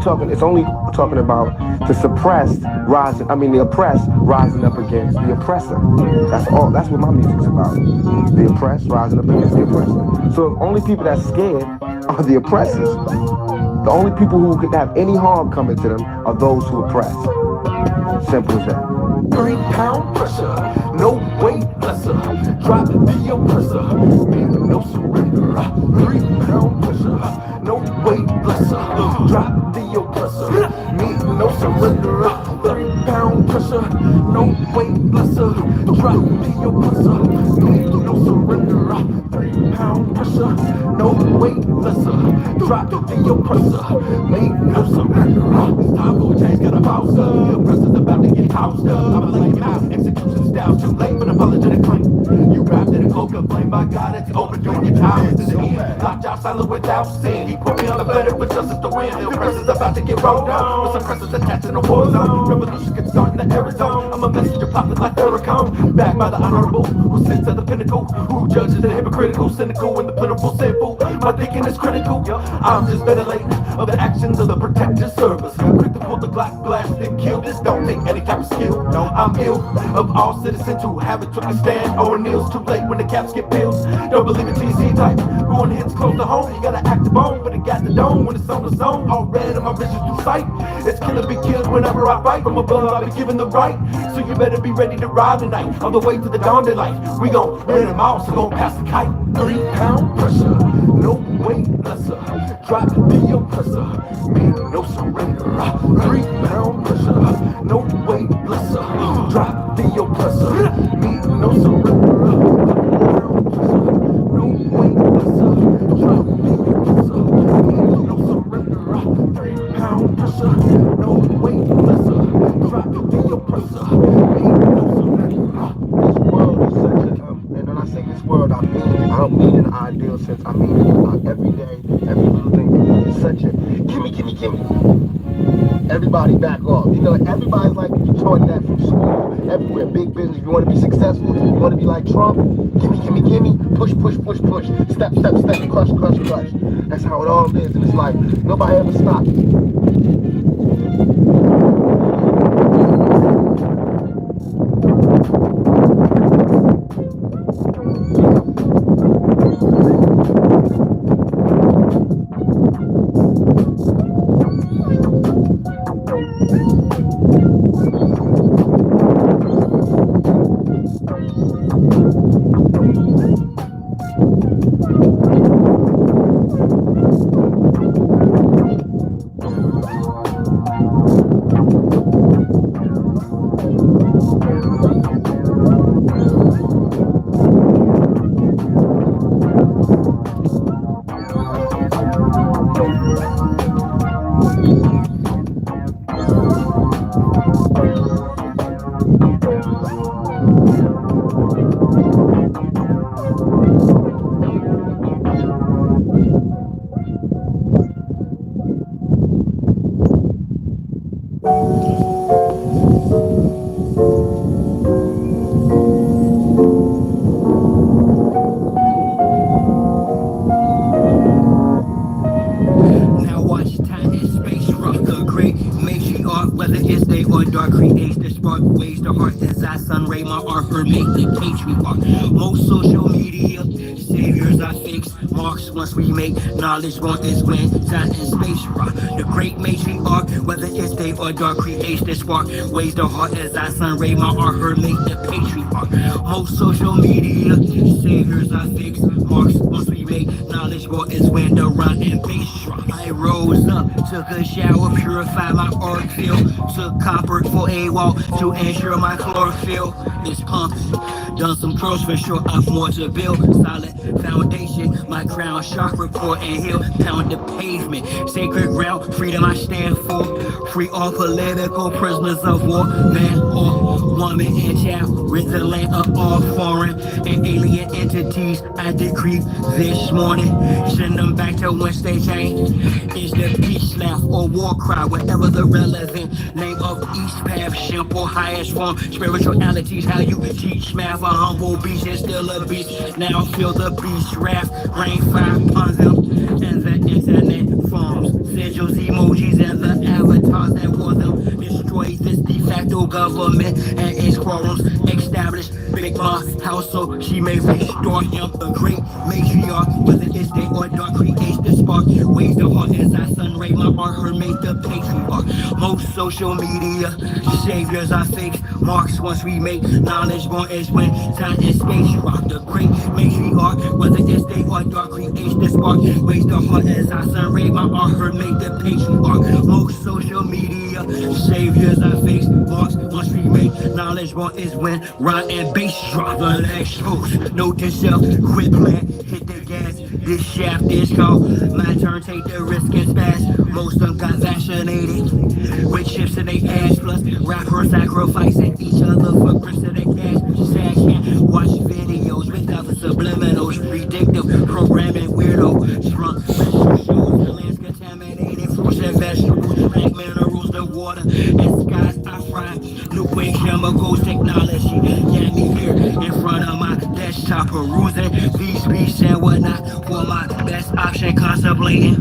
It's only talking about the suppressed rising. I mean, the oppressed rising up against the oppressor. That's all. That's what my music's about. The oppressed rising up against the oppressor. So the only people that's scared are the oppressors. The only people who could have any harm coming to them are those who oppress. Simple as that. 3-pound pressure, no weight lesser. Drop the oppressor, no surrender. 3-pound pressure, no weight lesser. Drop the oppressor, no surrender. 3-pound pressure, no weight lesser. Drop the oppressor, no surrender. 3-pound pressure, no weight lesser. Drop the oppressor, no surrender. It's time for a change, got a bounce up. The oppressor's about to get housed up. I'm laying him out, execution style, too late, but apologetic claim. You wrapped in a cloak of flame, by God, it's overdoing your time. It's in the end, locked out silent without sin. He put me on the better with justice to win. The oppressor's about to get rolled down, with suppressors attached in a war zone. Revolution can start in the Arizona. I'm a messenger popping like Farrakhan, backed by the honorable, who sits at the pinnacle, who judges the hypocritical, cynical, and the plentiful sinful. My thinking is critical. I'm just ventilating of the actions of the protected service. Quick to pull the Glock, blast and kill. This don't take any type of skill. No, I'm ill of all citizens who haven't took a stand or kneels too late when the caps get peeled. Don't believe in TC type. Going hits close to home. You gotta act the bone, but it got the dome when it's on the zone. All red in my vision through sight. It's killer be killed whenever I fight. From above I be given the right. So you better be ready to ride tonight. On the way to the dawn daylight. We gon' rid them all, so gon' pass the kite. 3-pound pressure, no weight lesser. Drop the oppressor, no surrender. 3-pound pressure, no weight lesser. Drop the oppressor, no surrender. 3-pound pressure, no weight lesser. Drop the oppressor, no surrender. 3-pound pressure, no weight lesser. Drop the oppressor, no surrender. This world is such a, and when I say this world, I don't mean an ideal sense. I mean it every day, every little thing. It's such a gimme. Everybody back off. You know, everybody's like taught that from school. Everywhere, big business. If you want to be successful, if you want to be like Trump, gimme. Push. Step. Crush. That's how it all is. And it's like, nobody ever stops. Knowledge born is when time and space rock. The great matriarch, whether it's day or dark, creates the spark. Ways the heart as I sun ray, my art her make the patriarch. Most social media saviors are fixed. Marks once we make knowledge born is when the rhyme and bass drop. I rose up, took a shower, purified my art field. Took copper for a walk to ensure my chlorophyll is pumping. Done some curls for sure, I've more to build. Solid foundation, my crown chakra core and hill. Pound the pavement, sacred ground, freedom I stand for. Free all political prisoners of war. Man or woman and child, rid the land of all foreign and alien entities. I decree this morning, send them back to whence they came. Is the peace laugh or war cry, whatever the relevant name of each path, simple highest form, spirituality's how you teach math. A humble beast is still a beast. Now feel the beast wrath, rain fire upon them, and the internet forms sigils, emojis, and the avatars that war them. Destroy this de facto government and its quarrels. Establish Big Ma household, she may restore him. The great matriarch, whether it's day or dark, creates the spark. Waves the heart as I sun ray my art, her make the patriarch. Most social media saviors are fakes. Marks once we make knowledge born is when time and space rock. The great matriarch, whether it's day or dark, creates the spark. Waves the heart as I sun ray my art, her make the patriarch. Most social media saviors are fakes. Marks once we make knowledge born is when rhyme and bass drop. The legs host, note to self, quit playing, hit the gas. This shaft is called my turn, take the risk and spaz. Most of them got vaccinated with chips in their ass, plus rappers sacrificing each other for grits of their cash. Sad can't watch videos without the subliminals, predictive programming weirdo. Strong special shows, the land's contaminated, fruits and vegetables, black minerals, the water and skies I fry. Liquid chemicals, technology, got me here in front of my desktop, perusing these beats and whatnot for my best option, contemplating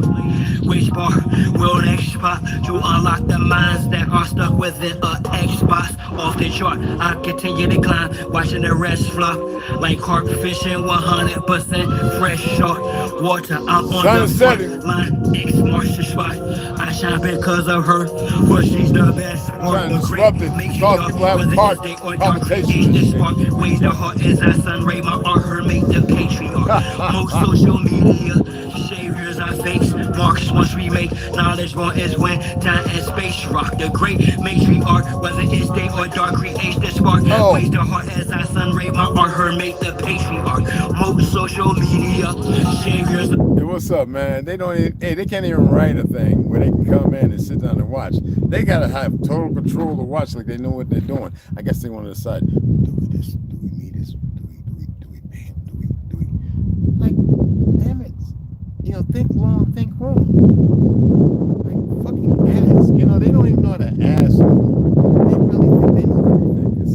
which bar will next spot to unlock the minds that are stuck within a Xbox off the chart. I continue to climb, watching the rest flop like carp fishing, 100% fresh shark water. I'm on the front line, X marks the spot. I shine because of her, but she's the best. Trying to disrupt it, cause people have heart palpitations. Waves the heart as I sun ray my art, her make the patriarch. Most social media saviors are fakes. Marks once we make knowledge born is when time and space rock. The great matriarch, whether it's day or dark, creates the spark. Waves the heart as I sun ray my art, her make the patriarch. Most social media saviors. Hey, what's up, man? They don't even, hey, they can't even write a thing where they can come in and sit down and watch. They gotta have total control to watch, like they know what they're doing. I guess they want to decide, do we this, do we need this, do we pay it, do we like, damn it, you know, think long, think wrong. Like fucking ask, you know, they don't even know how to ask. They really think they know everything.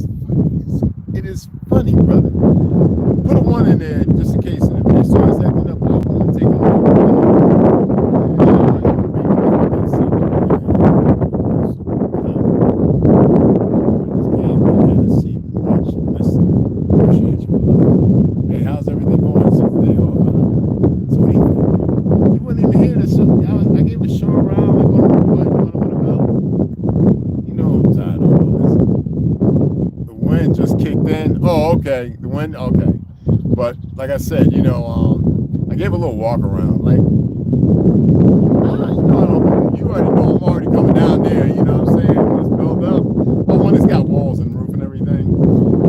It is funny, brother. Put a one in there just in case if it starts acting up. I'm gonna take a look. Hey, how's everything going since the day off? Sweet. You wasn't even here to show. I gave a show around. Like, what about? You know I'm tired of all this. The wind just kicked in. Oh, okay. The wind, okay. But like I said, you know, I gave a little walk around. Like, you already know I'm already coming down there. You know what I'm saying? When it's built up. Well, one, it's got walls and roof and everything.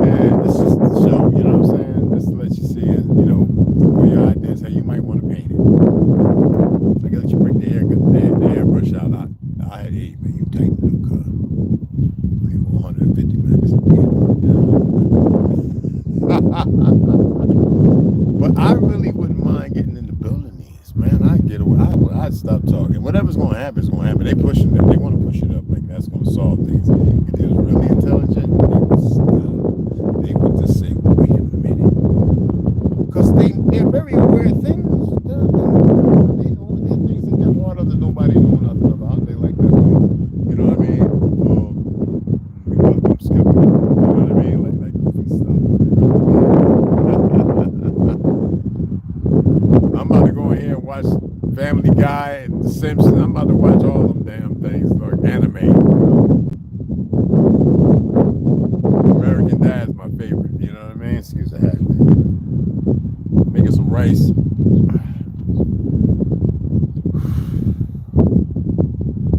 And this is the show. You know what I'm saying? Just to let you see it. You know, where your ideas, how you might want to paint it. I gotta let you break the airbrush out. I had 8, man. You tighten it up, cuz. 150 minutes. But I really wouldn't mind getting in the building these, man. I'd stop talking. Whatever's gonna happen is gonna happen. They pushing it. They want to push it up like that's gonna solve things. If they was really intelligent, they would just say, wait a minute, because they're very aware of things. They know there are things in their water that nobody knows nothing about. They like that. You know what I mean? We call them skeptical. You know what I mean? Like stuff. I'm about to go in here and watch Family Guy and The Simpsons. I'm about to watch all them damn things, like anime. American Dad's my favorite. You know what I mean? Excuse the hat. Making some rice.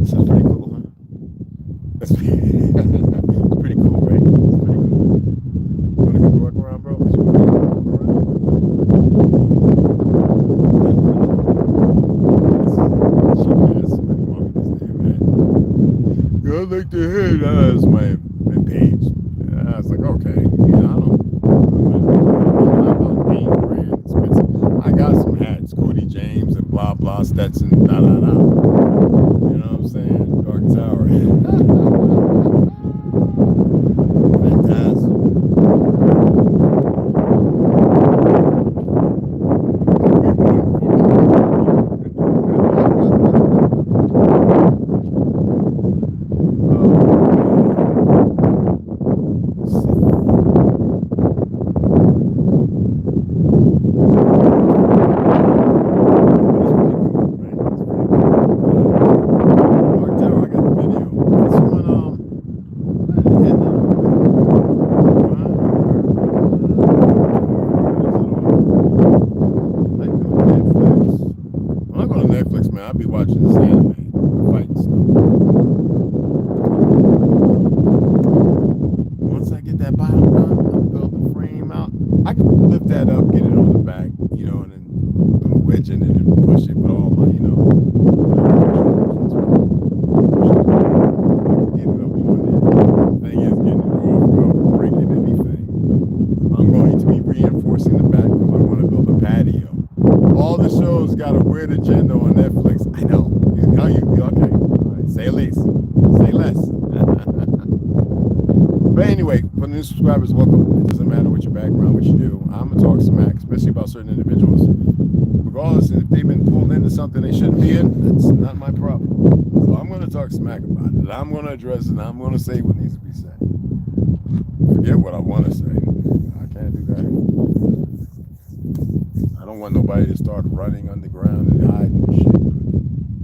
Sounds pretty cool, huh? That's pretty cool, right? That's pretty cool. You wanna go walk around, bro? I like to hear that's my page. I was like, okay, you know, I got some hats, Cody James and blah blah Stetson, da da da. You know what I'm saying? Dark Tower. Fantastic. Yes. But anyway, for the new subscribers, welcome. It doesn't matter what your background, what you do. I'm gonna talk smack, especially about certain individuals. Regardless if they've been pulled into something they shouldn't be in, that's not my problem. So I'm gonna talk smack about it. I'm gonna address it. I'm gonna say what needs to be said. Forget what I want to say. I can't do that. I don't want nobody to start running underground and hiding and shit.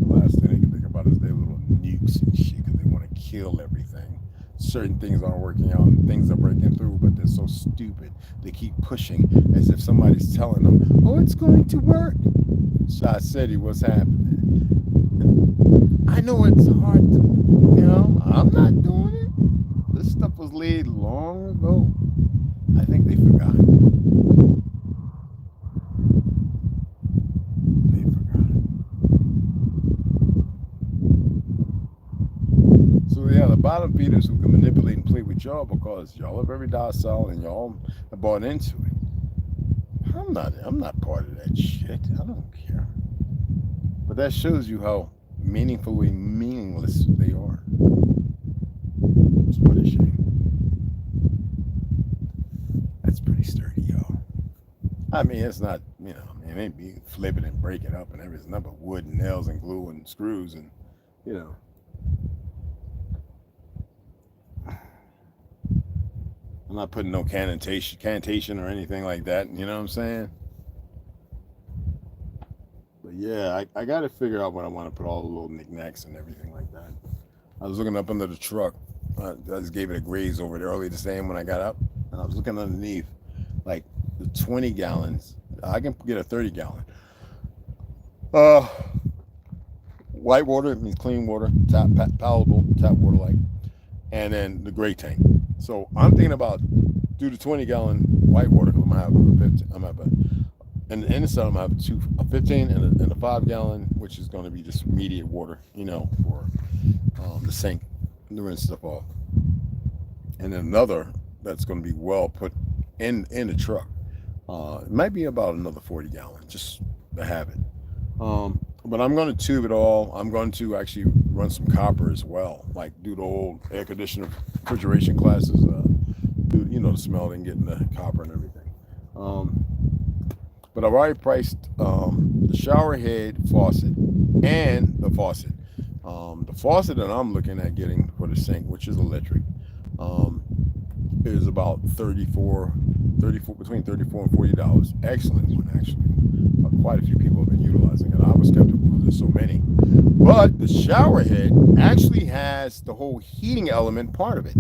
The last thing they can think about is their little nukes and shit because they want to kill everything. Certain things aren't working out and things are breaking through, but they're so stupid. They keep pushing as if somebody's telling them, oh, it's going to work. Shah City, what's happening? I know it's hard to, I'm not doing it. This stuff was laid long ago. I think they forgot. They forgot. So yeah, the bottom feeders who can manipulate and play with y'all because y'all are very docile and y'all have bought into it. I'm not part of that shit. I don't care. But that shows you how meaningfully meaningless they are. It's what a shame. That's pretty sturdy, y'all. I mean, it's not, it ain't be flipping and breaking up and everything. Nothing but wood and nails and glue and screws and, I'm not putting no cantation or anything like that. You know what I'm saying? But yeah, I got to figure out what I want to put all the little knickknacks and everything like that. I was looking up under the truck. I just gave it a graze over there early this day when I got up. And I was looking underneath, like the 20 gallons. I can get a 30 gallon. White water means clean water, palatable, tap water like. And then the gray tank. So I'm thinking about do the 20 gallon white water because I'm gonna have and the inside I'm gonna have a 15 and a 5 gallon, which is gonna be just immediate water, for the sink, the rinse stuff off. And then another that's gonna be well put in the truck. It might be about another 40 gallon, just to have it. But I'm going to tube it all. I'm going to actually run some copper as well, like do the old air conditioner refrigeration classes, do the smelting, getting the copper and everything. But I've already priced the shower head faucet and the faucet. The faucet that I'm looking at getting for the sink, which is electric, is about between $34 and $40. Excellent one, actually. Quite a few people have been utilizing it. I was skeptical because there's so many. But the shower head actually has the whole heating element part of it.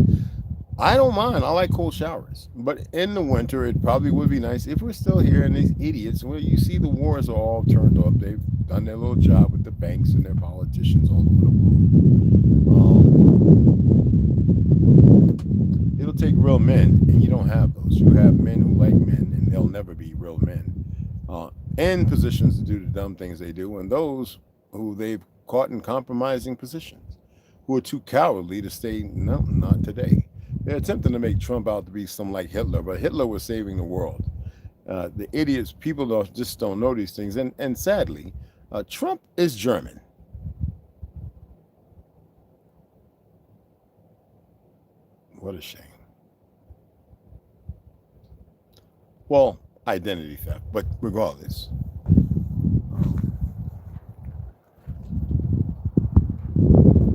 I don't mind. I like cold showers. But in the winter, it probably would be nice if we're still here and these idiots, well, you see the wars are all turned off. They've done their little job with the banks and their politicians all over the world. It'll take real men, and you don't have those. You have men who like men, and they'll never be real men. In positions to do the dumb things they do, and those who they've caught in compromising positions, who are too cowardly to say, no, not today. They're attempting to make Trump out to be some like Hitler, but Hitler was saving the world. The idiots, people just don't know these things. And sadly, Trump is German. What a shame. Well, identity theft, but regardless.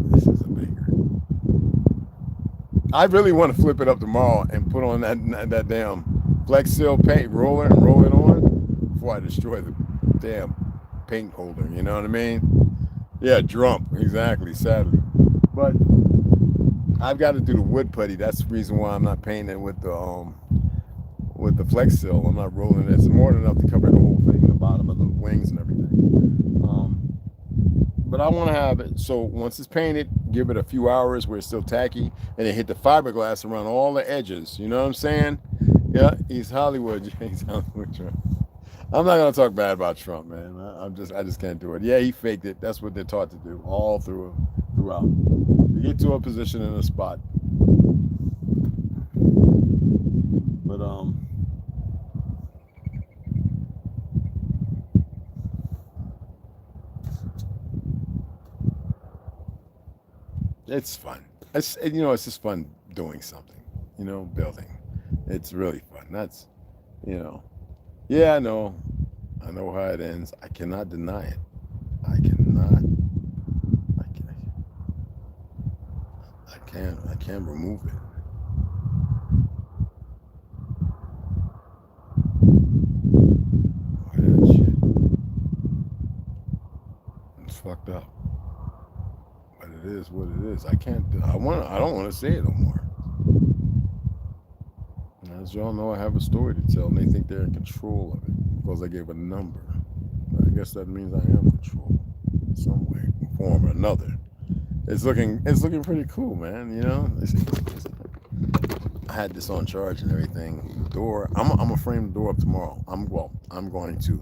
This is a banger. I really want to flip it up tomorrow and put on that damn Flex Seal paint roller and roll it on before I destroy the damn paint holder, you know what I mean? Yeah, drum, exactly, sadly. But I've got to do the wood putty. That's the reason why I'm not painting with the Flex Seal. I'm not rolling it. It's more than enough to cover the whole thing, the bottom of the wings and everything. But I want to have it so once it's painted, give it a few hours where it's still tacky, and then hit the fiberglass around all the edges. You know what I'm saying? Yeah, he's Hollywood. He's Hollywood Trump. I'm not gonna talk bad about Trump, man. I just can't do it. Yeah, he faked it. That's what they're taught to do all throughout. You get to a position in a spot. But it's fun. it's, you know, it's just fun doing something, you know, building. It's really fun. That's, you know, yeah, I know how it ends. I cannot deny it. I cannot, I can't remove it. Look at that shit. It's fucked up. But it is what it is. I don't want to say it no more. As y'all know, I have a story to tell, and they think they're in control of it because I gave a number. I guess that means I am in control in some way, form, or another. It's looking pretty cool, man. You know, I had this on charge and everything. The door, I'm gonna frame the door up tomorrow. I'm going to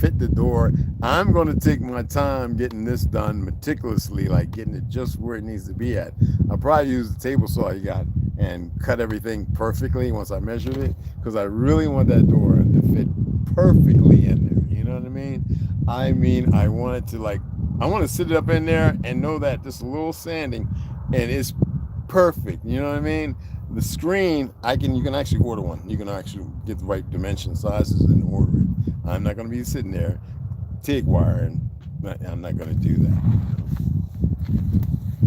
fit the door. I'm going to take my time getting this done meticulously, like getting it just where it needs to be at. I'll probably use the table saw you got and cut everything perfectly once I measured it, because I really want that door to fit perfectly in there. You know what I mean? I want it to I want to sit it up in there and know that just a little sanding and it's perfect. You know what I mean? The screen, you can actually order one. You can actually get the right dimension sizes and order it. I'm not going to be sitting there TIG wiring. I'm not going to do that.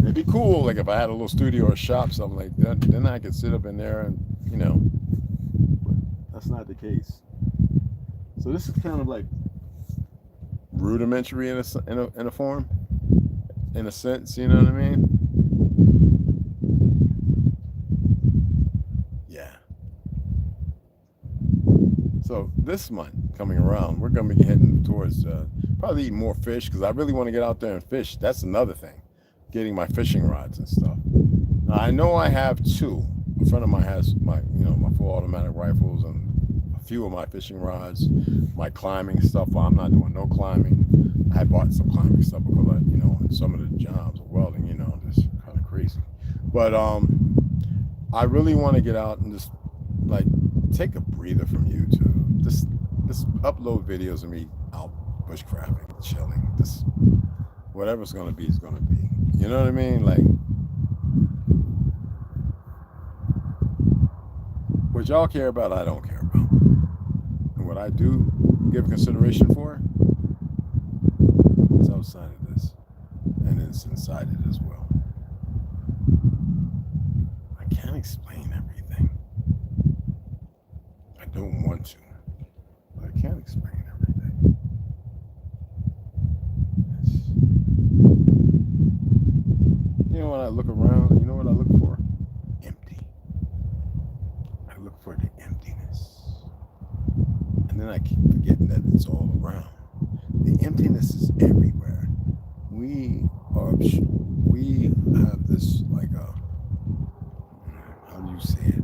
It'd be cool, like if I had a little studio or shop, something like that. Then I could sit up in there and, you know, but that's not the case. So this is kind of like rudimentary in a form, in a sense. You know what I mean? Yeah. So this month coming around, we're gonna be heading towards probably eating more fish, because I really want to get out there and fish. That's another thing, getting my fishing rods and stuff. Now I know I have two. A friend of mine has my full automatic rifles and a few of my fishing rods, my climbing stuff. Well, I'm not doing no climbing. I bought some climbing stuff because some of the jobs of welding, just kind of crazy. But I really want to get out and just like take a breather from YouTube. Just upload videos of me out bushcrafting, chilling. Just whatever's gonna be is gonna be. You know what I mean? Like, what y'all care about, I don't care about. And what I do give consideration for, it's outside of this. And it's inside it as well. I can't explain everything. I don't want to. But I can't explain everything. You know, when I look around, you know what I look for? Empty. I look for the emptiness. And then I keep forgetting that it's all around. The emptiness is everywhere. We have this, like how do you say it?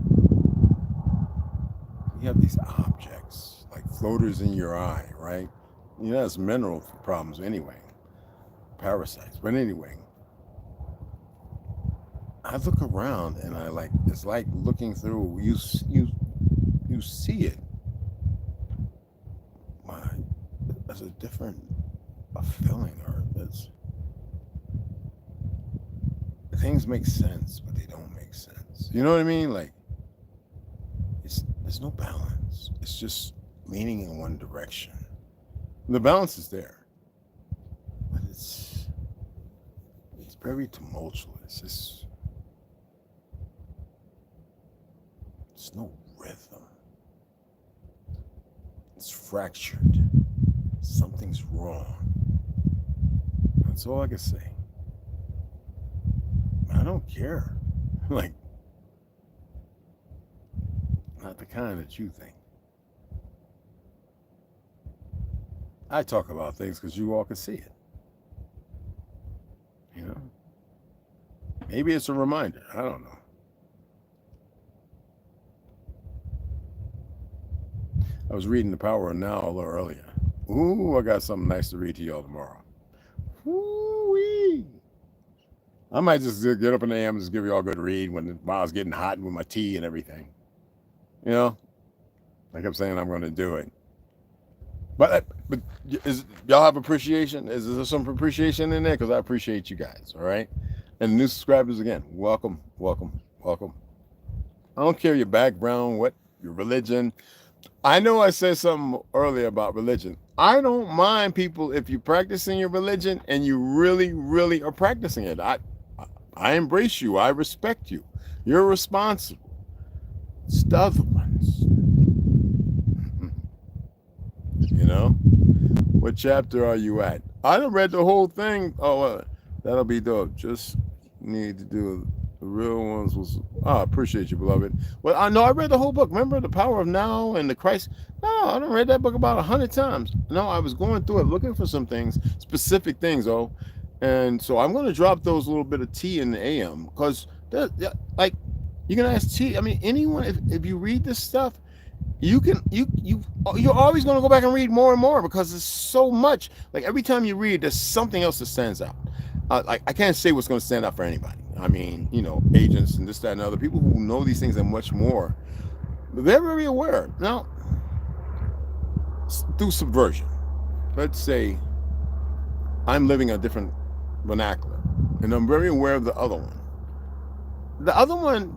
We have these objects, like floaters in your eye, right? You know, that's mineral problems anyway. Parasites. But anyway, I look around and it's like looking through, you see it. There's a different feeling, or things make sense, but they don't make sense. You know what I mean? Like, there's no balance. It's just leaning in one direction. The balance is there, but it's very tumultuous. It's no rhythm. It's fractured. Something's wrong. That's all I can say. I don't care. Like, not the kind that you think. I talk about things because you all can see it. You know? Maybe it's a reminder. I don't know. I was reading The Power of Now a little earlier. Ooh, I got something nice to read to y'all tomorrow. Woo-wee. I might just get up in the AM and just give y'all a good read while it's getting hot with my tea and everything. You know? Like I'm saying, I'm going to do it. But y'all have appreciation? Is there some appreciation in there? Because I appreciate you guys, all right? And new subscribers again, welcome, welcome, welcome. I don't care your background, what your religion. I know I said something earlier about religion. I don't mind people if you're practicing your religion and you really, really are practicing it. I embrace you. I respect you. You're responsible. It's the other ones. You know? What chapter are you at? I done read the whole thing. Oh, that'll be dope. Just need to do the real ones. I appreciate you, beloved. Well, I know I read the whole book. Remember The Power of Now and the Christ? No, I done read that book about 100 times. No, I was going through it looking for some things, specific things, and so I'm going to drop those little bit of tea in the AM because, like, you can ask T. I mean, anyone if you read this stuff, you're always going to go back and read more and more because there's so much. Like every time you read, there's something else that stands out. Like I can't say what's going to stand out for anybody. I mean, you know, agents and this, that, and other people who know these things and much more. They're very aware. Now, through subversion, let's say I'm living a different vernacular, and I'm very aware of the other one. The other one,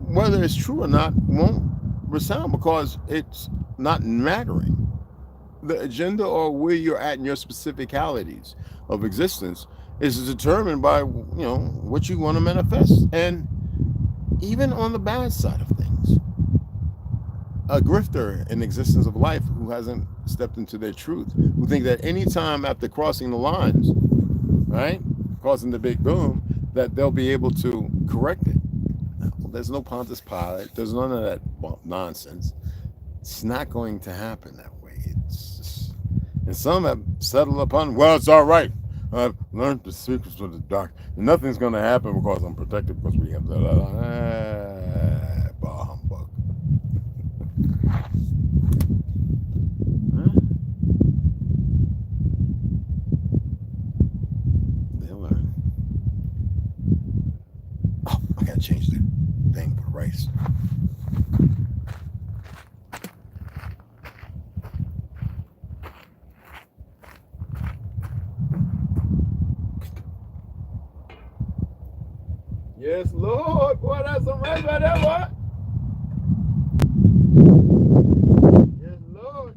whether it's true or not, won't resound because it's not mattering. The agenda or where you're at in your specificalities of existence is determined by, you know, what you want to manifest. And even on the bad side of things, a grifter in existence of life who hasn't stepped into their truth, who think that any time after crossing the lines, right, causing the big boom, that they'll be able to correct it. No, there's no Pontius Pilate. There's none of that nonsense. It's not going to happen that way. It's just, and some have settled upon, well, it's all right. I've learned the secrets of the dark. And nothing's going to happen because I'm protected because we have bah humbug. They'll learn. Oh, I got to change the thing for the rice. Yes, Lord. Boy, that's some rice right there, boy. Yes, Lord.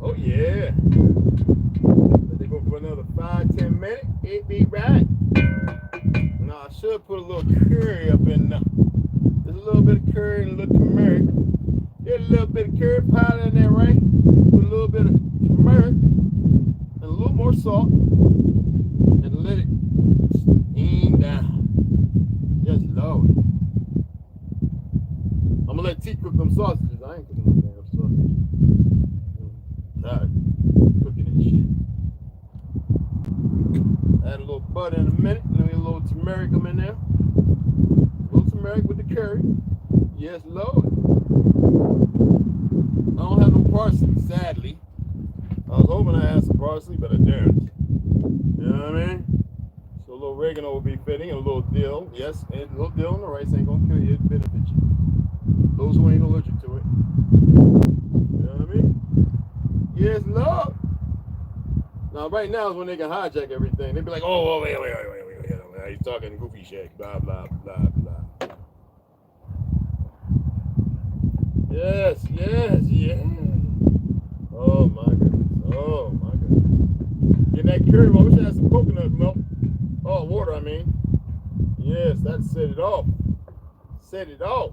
Oh, yeah. Let they go for another 5-10 minutes. It be right. Now, I should put a little curry up in there. Just a little bit of curry and a little turmeric. Get a little bit of curry powder in there, right? Put a little bit of turmeric and a little more salt and let it steam down. Just load it. I'm gonna let T cook them sausages. I ain't cooking no damn sausage. I'm tired cooking this shit. Add a little butter in a minute. Let me a little turmeric in there. A little turmeric with the curry. Yes, Lord. I don't have no parsley, sadly. I was hoping I had some parsley, but I didn't. You know what I mean? So a little oregano will be fitting, and a little dill. Yes, and a little dill on the rice ain't gonna kill you, it'll benefit you. Those who ain't allergic to it. You know what I mean? Yes, Lord. Now, right now is when they can hijack everything. They be like, oh, wait. He's talking goofy shit, blah, blah, blah, blah. Yes. Oh my goodness. Get that curry. I wish I had some coconut milk. Oh, water, I mean. Yes, that set it off. All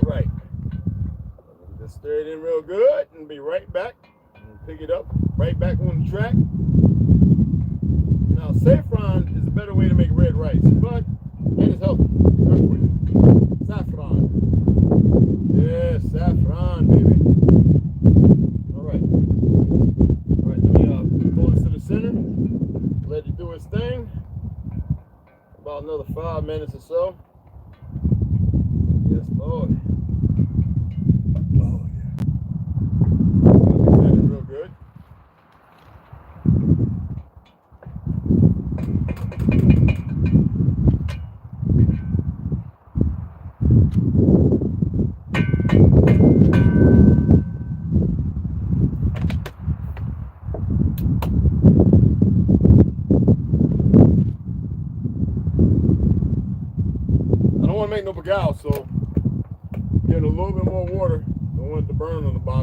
right. Just stir it in real good and be right back. And pick it up. Right back on the track. Now, saffron is a better way to make red rice, but it is healthy. Saffron. Yes, saffron, baby. All right, let me pull this to the center. Let it do its thing. About another 5 minutes or so. Yes, Lord. Oh, yeah. Set it real good.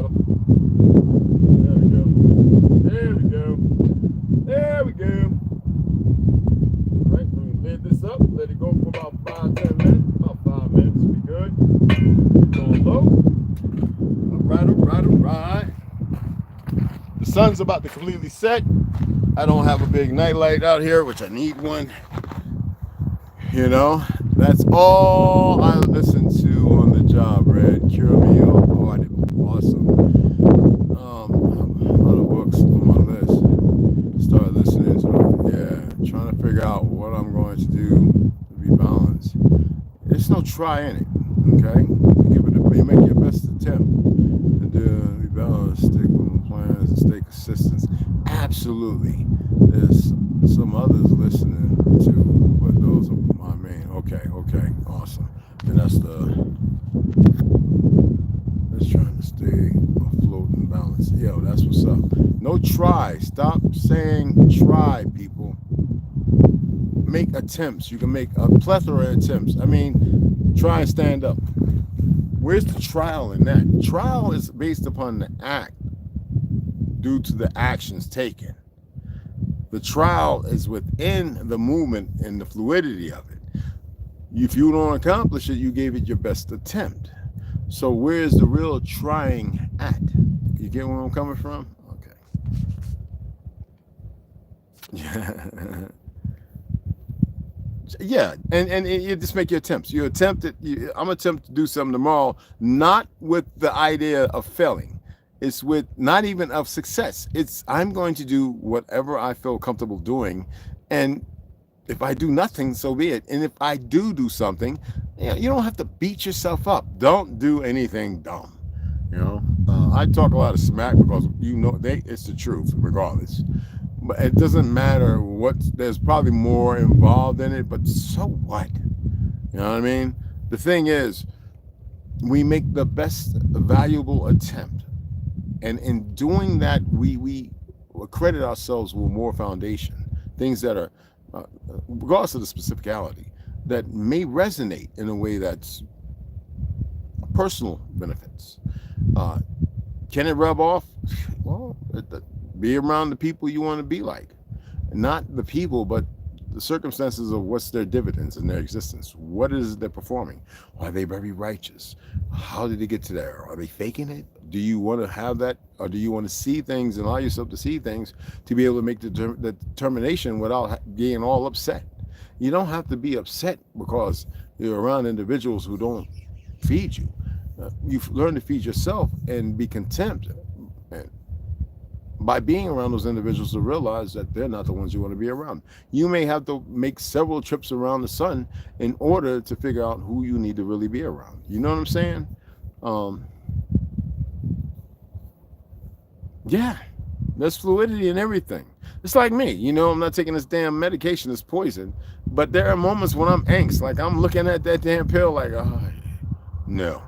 bottom. There we go. There we go. There we go. Right, let me lid this up. Let it go for about 5-10 minutes. About 5 minutes. Be good. Going low. All right, all right, all right. The sun's about to completely set. I don't have a big night light out here, which I need one. You know, that's all I listen to on the Jah Rd. Cure me all party. Awesome. A lot of books on my list. Start listening to them. Yeah, trying to figure out what I'm going to do to be balanced. There's no try in it. Okay, you make your best attempt to be balanced, stick with the plans, and stay consistent. Absolutely. There's some others listening to, but those are my main. Okay, awesome. And that's trying to stay afloat and balanced. Yo, that's what's up. No try. Stop saying try, people. Make attempts. You can make a plethora of attempts. I mean, try and stand up. Where's the trial in that? Trial is based upon the act due to the actions taken. The trial is within the movement and the fluidity of it. If you don't accomplish it, you gave it your best attempt. So where's the real trying at? You get where I'm coming from? Okay. Yeah, and you just make your attempts. You attempt it. I'm attempt to do something tomorrow, not with the idea of failing. It's with not even of success. It's I'm going to do whatever I feel comfortable doing, and if I do nothing, so be it. And if I do something, you don't have to beat yourself up. Don't do anything dumb. You know, I talk a lot of smack because it's the truth, regardless. But it doesn't matter there's probably more involved in it, but so what? You know what I mean? The thing is, we make the best valuable attempt. And in doing that, we accredit ourselves with more foundation, things that are, regardless of the specificality, that may resonate in a way that's personal benefits. Can it rub off? Well, be around the people you want to be like. Not the people, but the circumstances of what's their dividends in their existence. What is it they're performing? Are they very righteous? How did they get to there? Are they faking it? Do you want to have that? Or do you want to see things and allow yourself to see things to be able to make the determination without being all upset? You don't have to be upset because you're around individuals who don't feed you. You learn to feed yourself and be content by being around those individuals to realize that they're not the ones you want to be around. You may have to make several trips around the sun in order to figure out who you need to really be around. You know what I'm saying? Yeah, there's fluidity in everything. It's like me, you know, I'm not taking this damn medication, it's poison, but there are moments when I'm angst, like I'm looking at that damn pill like, oh, no.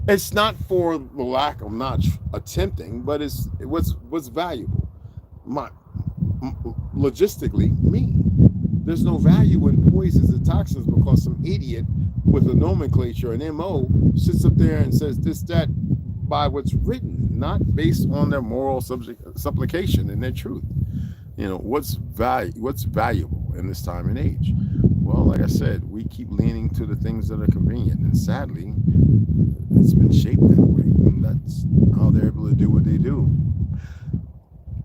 It's not for the lack of not attempting, but it's what's valuable. Logistically, me. There's no value in poisons and toxins because some idiot with a nomenclature, an MO, sits up there and says this, that, by what's written, not based on their moral supplication and their truth. You know, what's valuable in this time and age? Well, like I said, we keep leaning to the things that are convenient, and sadly, it's been shaped that way, and that's how they're able to do what they do.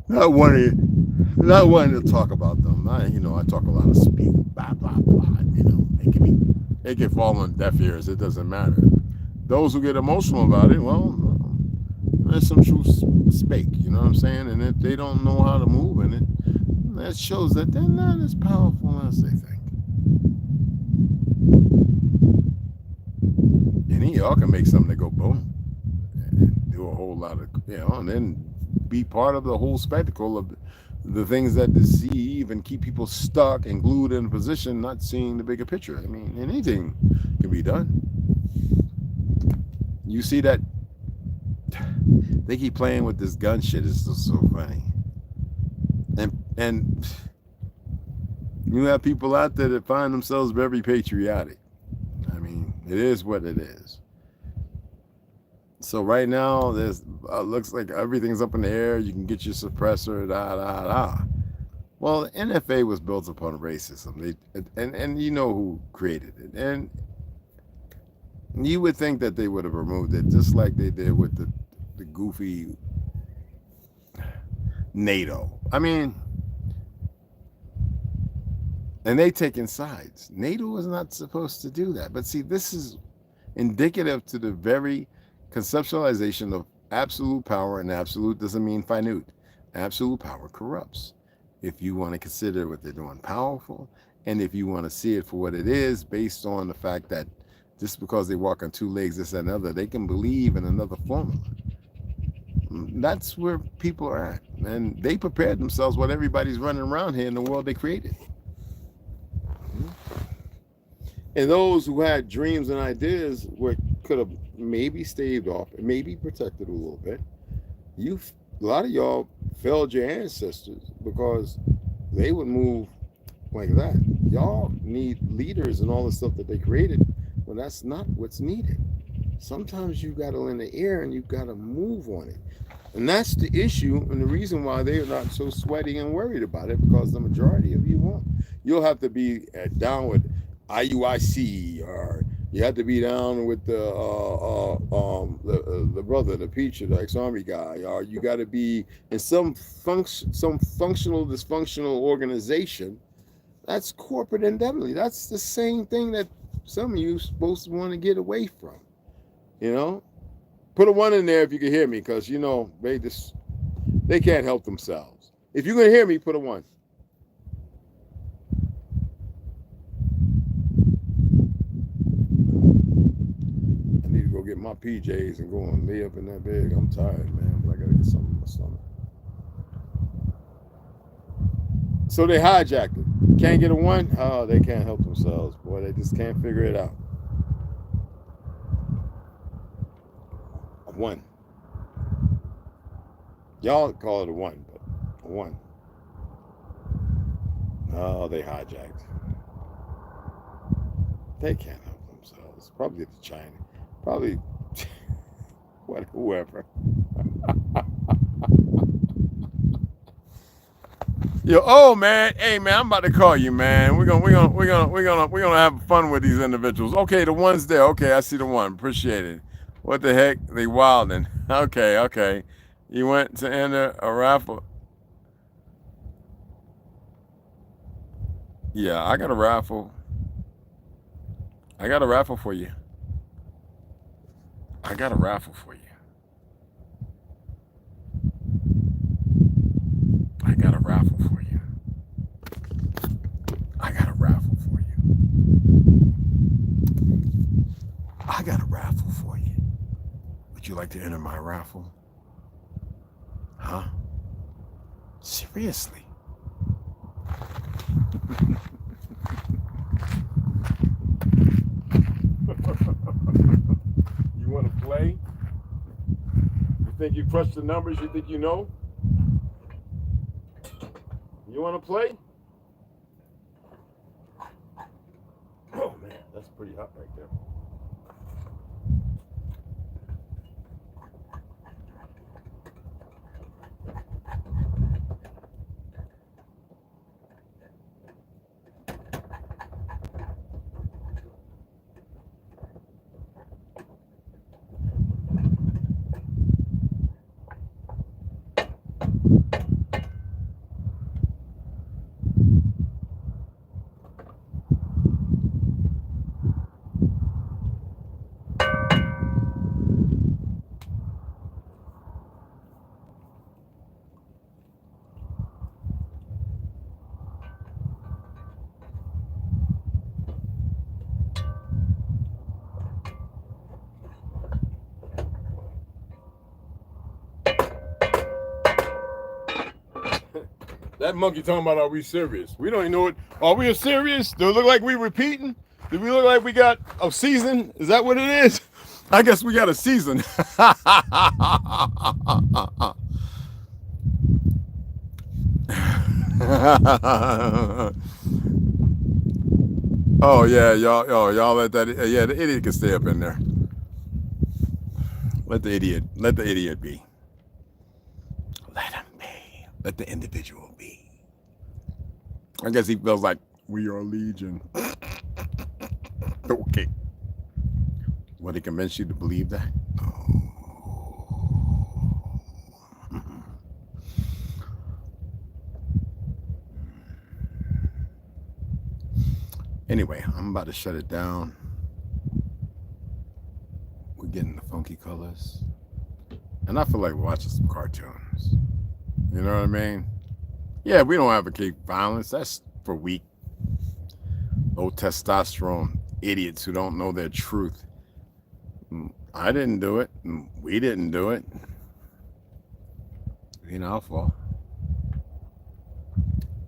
Not wanting to talk about them. I talk a lot of speak, blah blah blah. You know, it can fall on deaf ears. It doesn't matter. Those who get emotional about it, well, there's some truth spake. You know what I'm saying? And if they don't know how to move in it, that shows that they're not as powerful as they think. And y'all can make something that go boom and do a whole lot of, and then be part of the whole spectacle of the things that deceive and keep people stuck and glued in a position, not seeing the bigger picture. I mean, anything can be done. You see that they keep playing with this gun shit. It's just so funny. And you have people out there that find themselves very patriotic. I mean, it is what it is. So right now, there's looks like everything's up in the air. You can get your suppressor, da da da. Well, the NFA was built upon racism. And you know who created it. And you would think that they would have removed it, just like they did with the goofy NATO. I mean, and they taking sides. NATO is not supposed to do that. But see, this is indicative to the very conceptualization of absolute power, and absolute doesn't mean finite. Absolute power corrupts. If you want to consider what they're doing powerful, and if you want to see it for what it is, based on the fact that just because they walk on two legs, this and another, they can believe in another formula. That's where people are at. And they prepared themselves while everybody's running around here in the world they created. And those who had dreams and ideas could have maybe staved off, maybe protected a little bit. A lot of y'all failed your ancestors because they would move like that. Y'all need leaders and all the stuff that they created, when that's not what's needed. Sometimes you got to lend the air and you got to move on it. And that's the issue and the reason why they're not so sweaty and worried about it, because the majority of you won't. You'll have to be down with IUIC, or you have to be down with the brother, the preacher, the ex-army guy, or you got to be in some functional, dysfunctional organization. That's corporate indemnity. That's the same thing that some of you are supposed to want to get away from. You know, put a 1 in there if you can hear me, because you know they can't help themselves. If you can hear me, put a 1. I need to go get my PJs and go and lay up in that bed. I'm tired, man, but I gotta get something in my stomach. So they hijacked it. Can't get a 1? Oh, they can't help themselves. Boy, they just can't figure it out. A 1. Y'all call it a 1, but a 1. Oh, they hijacked. They can't help themselves. Probably the China. Probably whoever. Yo, oh man, hey man, I'm about to call you, man. We're gonna have fun with these individuals. Okay, the 1's there. Okay, I see the 1. Appreciate it. What the heck? They wilding. Okay. You went to enter a raffle. Yeah, I got a raffle. I got a raffle for you. I got a raffle for you. I got a raffle for you. I got a raffle for you. I got a raffle for you. Would you like to enter my raffle? Huh? Seriously? You want to play? You think you crushed the numbers? You think you know? You want to play? Oh man, that's pretty hot right there. That monkey talking about, are we serious? We don't even know it. Are we serious? Do it look like we repeating? Do we look like we got a season? Is that what it is? I guess we got a season. Oh yeah, y'all let that. Yeah, the idiot can stay up in there. Let the idiot be. Let him be. Let the individual be. I guess he feels like we are legion. Okay. Would he convince you to believe that? Anyway, I'm about to shut it down. We're getting the funky colors. And I feel like watching some cartoons. You know what I mean? Yeah, we don't advocate violence. That's for weak, low testosterone idiots who don't know their truth. I didn't do it. We didn't do it. Ain't our fault.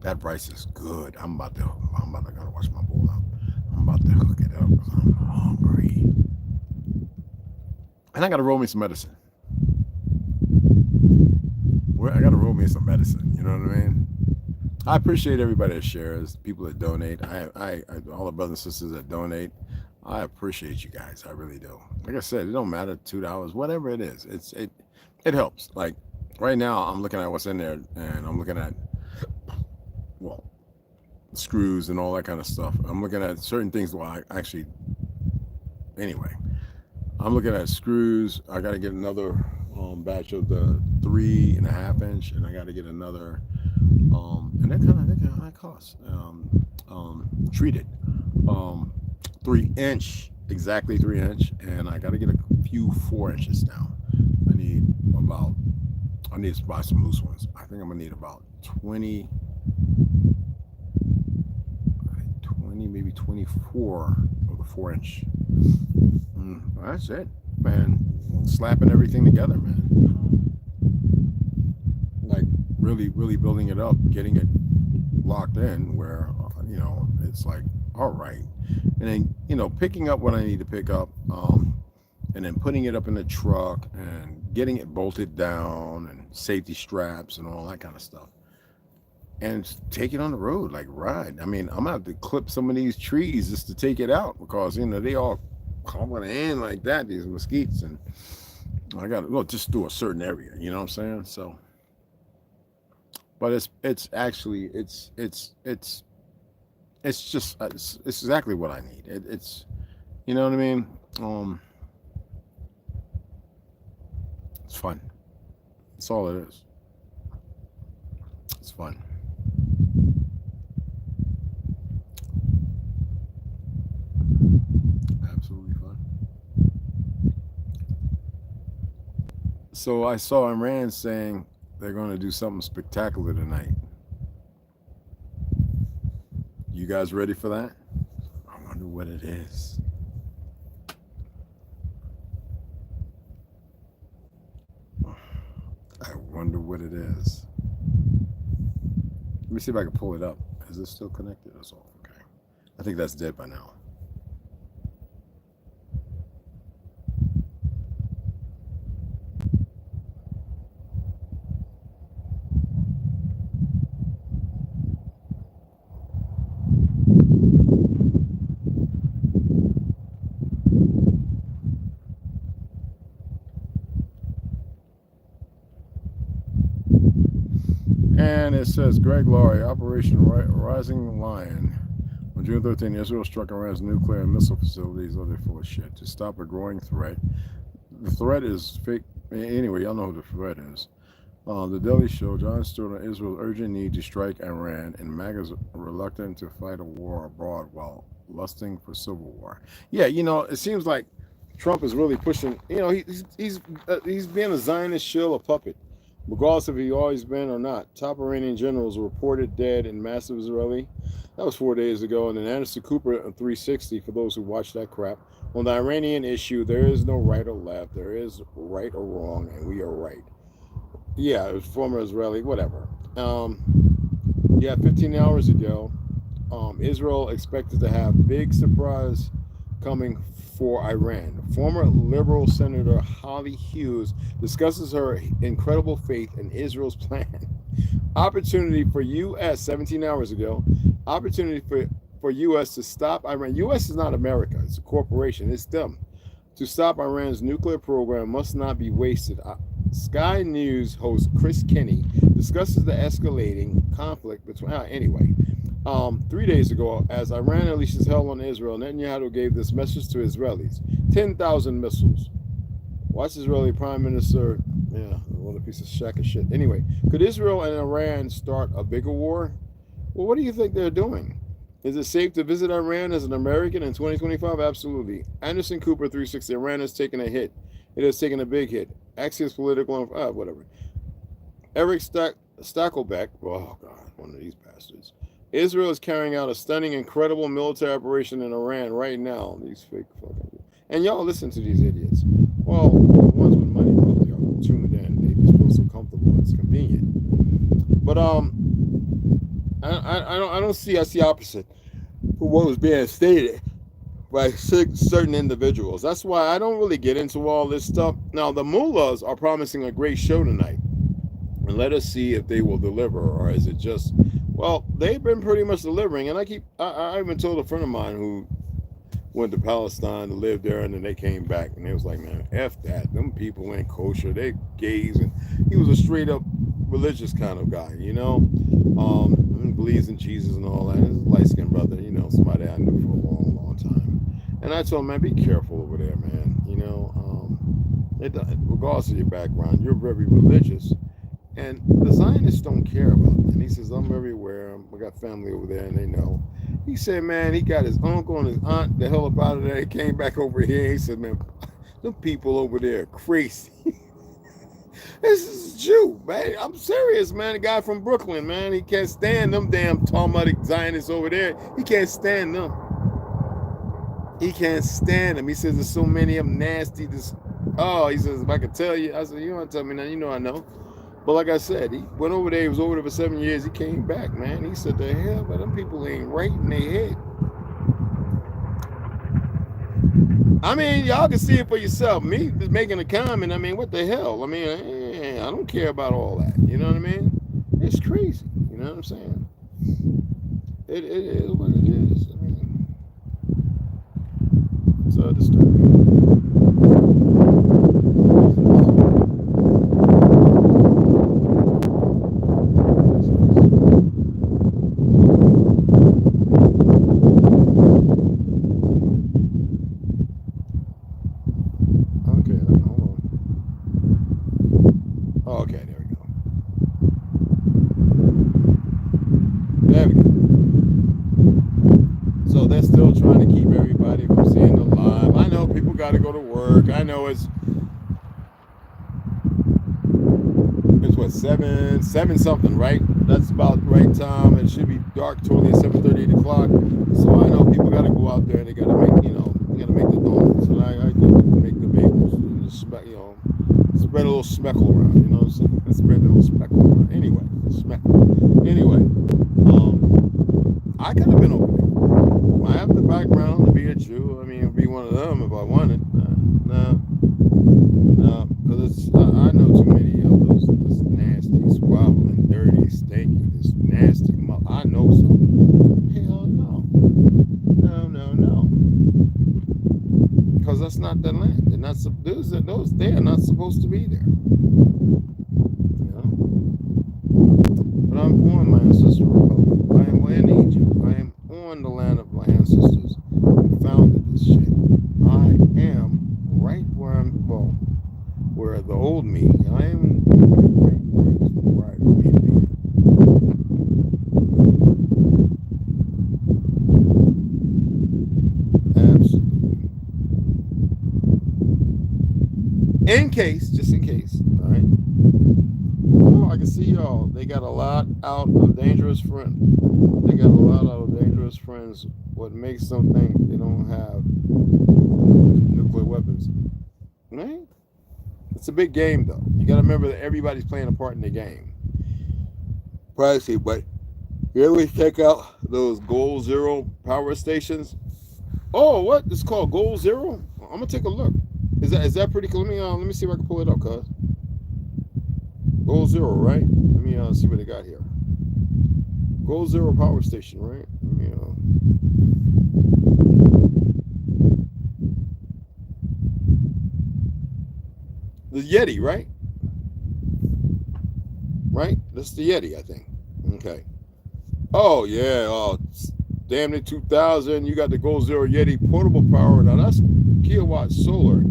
That rice is good. I'm about to go wash my bowl out. I'm about to hook it up because I'm hungry. And I gotta roll me some medicine. I gotta roll me some medicine. You know what I mean? I appreciate everybody that shares, people that donate. I all the brothers and sisters that donate. I appreciate you guys. I really do. Like I said, it don't matter, $2, whatever it is. It helps. Like right now, I'm looking at what's in there, and I'm looking at, well, screws and all that kind of stuff. I'm looking at certain things. Well, anyway, I'm looking at screws. I got to get another batch of the 3.5 inch, and I got to get another, and that kind of high cost, treated, 3 inch, exactly 3 inch, and I got to get a few 4 inches now. I need to buy some loose ones. I think I'm gonna need about 20, maybe 24 of the 4 inch. That's it, man. Slapping everything together, man. Like really building it up, getting it locked in where, it's like, all right. And then, picking up what I need to pick up, and then putting it up in the truck and getting it bolted down and safety straps and all that kind of stuff. And take it on the road, like ride. I mean, I'm gonna have to clip some of these trees just to take it out because, they all coming in like that, these mesquites, and I gotta just do a certain area, you know what I'm saying? So, but it's exactly what I need. It's you know what I mean? It's fun. That's all it is. It's fun. Absolutely fun. So I saw Iran saying they're going to do something spectacular tonight. You guys ready for that? I wonder what it is. I wonder what it is. Let me see if I can pull it up. Is this still connected? That's all. Okay. I think that's dead by now. And it says, Greg Laurie, Operation Rising Lion. On June 13, Israel struck Iran's nuclear and missile facilities. Oh, they're full of shit. To stop a growing threat. The threat is fake. Anyway, y'all know who the threat is. The Daily Show, Jon Stewart on Israel's urgent need to strike Iran, and MAGA's reluctant to fight a war abroad while lusting for civil war. Yeah, it seems like Trump is really pushing. He's being a Zionist shill, a puppet. Regardless if he always been or not. Top Iranian generals reported dead in massive Israeli. That was 4 days ago. And then Anderson Cooper on 360, for those who watch that crap. On the Iranian issue, there is no right or left. There is right or wrong, and we are right. Yeah, it was former Israeli, whatever. 15 hours ago, Israel expected to have big surprise coming for Iran. Former liberal Senator Holly Hughes discusses her incredible faith in Israel's plan. Opportunity for U.S. 17 hours ago. Opportunity for U.S. to stop Iran. U.S. is not America. It's a corporation. It's them. to stop Iran's nuclear program must not be wasted. Sky News host Chris Kinney discusses the escalating conflict between. Anyway, 3 days ago, as Iran unleashes hell on Israel, Netanyahu gave this message to Israelis: 10,000 missiles. Watch Israeli Prime Minister. Yeah, what a piece of shack of shit. Anyway, could Israel and Iran start a bigger war? Well, what do you think they're doing? Is it safe to visit Iran as an American in 2025? Absolutely. Anderson Cooper 360. Iran has taken a hit. It has taken a big hit. Axios Political, whatever. Eric Stakelbeck. Oh, God, one of these bastards. Israel is carrying out a stunning, incredible military operation in Iran right now. These fake fucking. And y'all listen to these idiots. Well, the ones with money probably are tuned in. They just feel so comfortable. It's convenient. But I don't see. I see opposite for what was being stated by certain individuals. That's why I don't really get into all this stuff. Now, the mullahs are promising a great show tonight, and let us see if they will deliver, or is it just? Well, they've been pretty much delivering, and I even told a friend of mine who went to Palestine to live there, and then they came back, and they was like, man, F that. Them people ain't kosher. They gays, and he was a straight up religious kind of guy, you know. Believes in Jesus and all that. He's a light-skinned brother, you know, somebody I knew for a long, long time. And I told him, man, be careful over there, man. You know, regardless of your background, you're very religious. And the Zionists don't care about it. And he says, I'm everywhere. I got family over there, and they know. He said, man, he got his uncle and his aunt the hell up out of there. He came back over here. He said, man, them people over there are crazy. This is a Jew, man. I'm serious, man. A guy from Brooklyn, man. He can't stand them damn Talmudic Zionists over there. He can't stand them. He can't stand them. He says there's so many of them nasty. He says, if I could tell you. I said, you don't tell me now. You know I know. But like I said, he went over there. He was over there for 7 years. He came back, man. He said, the hell, but them people ain't right in their head. I mean, y'all can see it for yourself. Me just making a comment, I mean, what the hell? I mean, I don't care about all that. You know what I mean? It's crazy. You know what I'm saying? It is what it is. I mean, it's disturbing. To go to work. I know it's what, seven something, right? That's about the right time. It should be dark totally at 7:30, 8 o'clock. So I know people got to go out there and they got to make, you know, they got to make the donuts. And I do make the bagels and just, you know, spread a little speckle around. You know what I'm saying? I spread a little speckle around. Anyway, Anyway, I could have been over there. I have the background to be a Jew. I mean, be one of them if I wanted. No, because I know too many of those this nasty, squabbling, dirty, stinky, this nasty. I know some. Hell no, no. Because that's not their land. They're not. Those they are not supposed to be there. You know. But I'm on my ancestral republic. I am in Egypt. I am on the land of my ancestors who founded this shit. I am right where where the old me. I am right where I need to be. Absolutely. Just in case, all right? Oh, I can see y'all. They got a lot out of dangerous friends. What makes them think they don't have nuclear weapons? Right? It's a big game, though. You got to remember that everybody's playing a part in the game. Pricey, but you ever check out those Goal Zero power stations? Oh, what? It's called Goal Zero? I'm gonna take a look. Is that pretty cool? Let me see if I can pull it up, cuz. Goal Zero, right? Let me see what they got here. Goal Zero power station, right? Let me The Yeti, right? Right? That's the Yeti, I think. Okay. Oh yeah. Damn it, 2000. You got the Gold Zero Yeti portable power. Now that's kilowatt solar.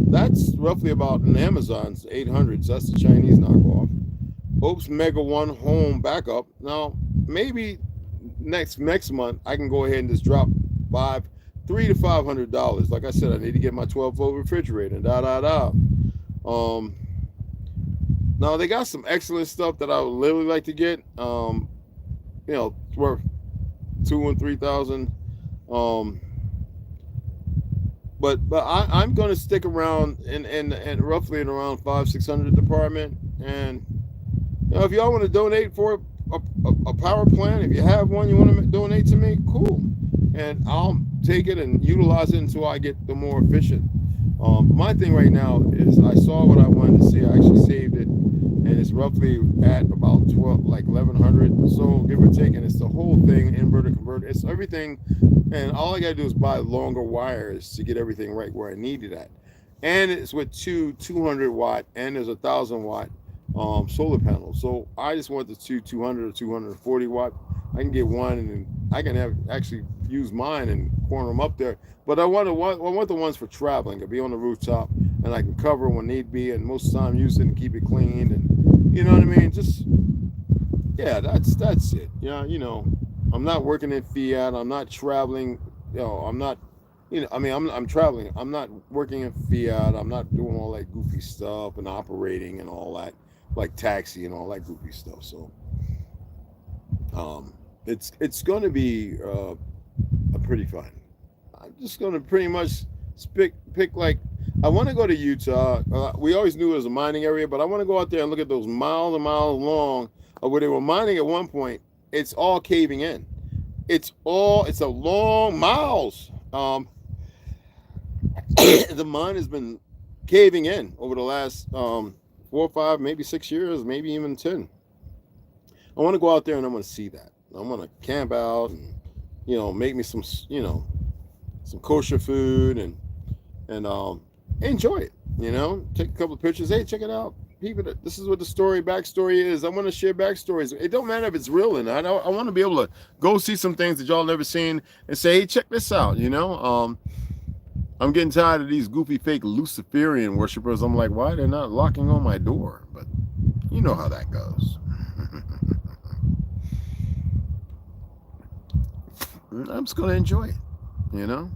That's roughly about an Amazon's 800s. That's the Chinese knockoff. Oops, Mega One home backup. Now maybe next month I can go ahead and just drop $300 to $500. Like I said, I need to get my 12-volt refrigerator. Now they got some excellent stuff that I would literally like to get. You know, worth $2,000 and $3,000. But I'm going to stick around and roughly in around $500-600 department. And you know, if y'all want to donate for a power plant, if you have one you want to donate to me, cool. And I'll take it and utilize it until I get the more efficient. My thing right now is I saw what I wanted to see. I actually saved it, and it's roughly at about 1100, so give or take. And it's the whole thing, inverter, converter. It's everything, and all I gotta do is buy longer wires to get everything right where I need it at. And it's with two 200-watt, and there's 1,000-watt solar panels. So I just want the 200 or 240-watt. I can get one, and I can actually use mine and corner them up there. But I want the ones for traveling. I'll be on the rooftop, and I can cover when need be, and most of the time use it and keep it clean. And you know what I mean? Just yeah, that's it. Yeah, you know, I'm not working in Fiat. I'm not traveling. You know, I'm not. You know, I mean, I'm traveling. I'm not working in Fiat. I'm not doing all that goofy stuff and operating and all that, like taxi and all that goofy stuff. So, it's going to be a pretty fun. I'm just going to pretty much pick like, I want to go to Utah. We always knew it was a mining area, but I want to go out there and look at those miles and miles long where they were mining at one point. It's all caving in. It's a long miles. The mine has been caving in over the last 4 or 5, maybe 6 years, maybe even 10. I want to go out there and I'm going to see that. I'm going to camp out and, you know, make me some, you know, some kosher food and enjoy it, you know, take a couple of pictures. Hey, check it out. People, this is what the backstory is. I want to share backstories. It don't matter if it's real or not. I want to be able to go see some things that y'all never seen and say, hey, check this out, you know. I'm getting tired of these goofy fake Luciferian worshipers. I'm like, why they're not locking on my door? But you know how that goes. I'm just going to enjoy it, you know?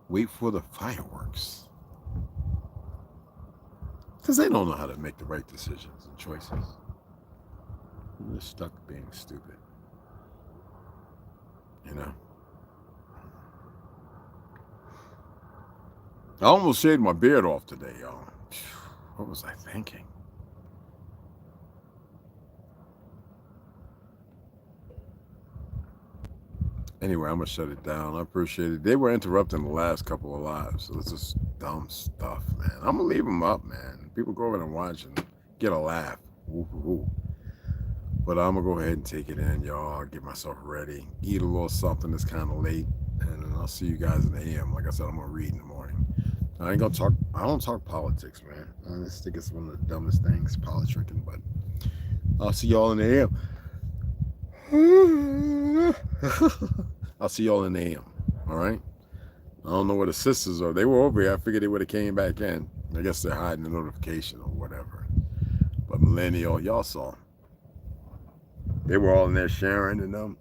Wait for the fireworks. Because they don't know how to make the right decisions and choices. They're stuck being stupid. You know? I almost shaved my beard off today, y'all. What was I thinking? Anyway, I'm going to shut it down. I appreciate it. They were interrupting the last couple of lives, so it's just dumb stuff, man. I'm going to leave them up, man. People go over and watch and get a laugh. Ooh, ooh, ooh. But I'm going to go ahead and take it in, y'all. I'll get myself ready. Eat a little something that's kind of late. And I'll see you guys in the AM. Like I said, I'm going to read in the morning. I ain't going to talk. I don't talk politics, man. I just think it's one of the dumbest things, politicking. But I'll see y'all in the AM. I'll see y'all in the AM. All right? I don't know where the sisters are. They were over here. I figured they would have came back in. I guess they're hiding the notification or whatever. But Millennial, y'all saw. They were all in there sharing and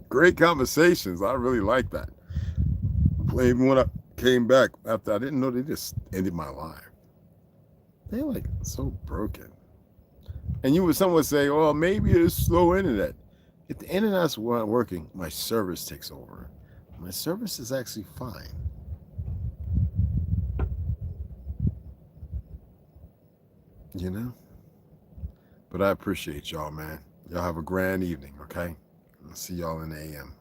great conversations. I really like that. Even when I came back after, I didn't know they just ended my live. They're like so broken. And someone would say, "Oh, maybe it's slow internet." If the internet's not working, my service takes over. My service is actually fine. You know? But I appreciate y'all, man. Y'all have a grand evening, okay? I'll see y'all in the AM.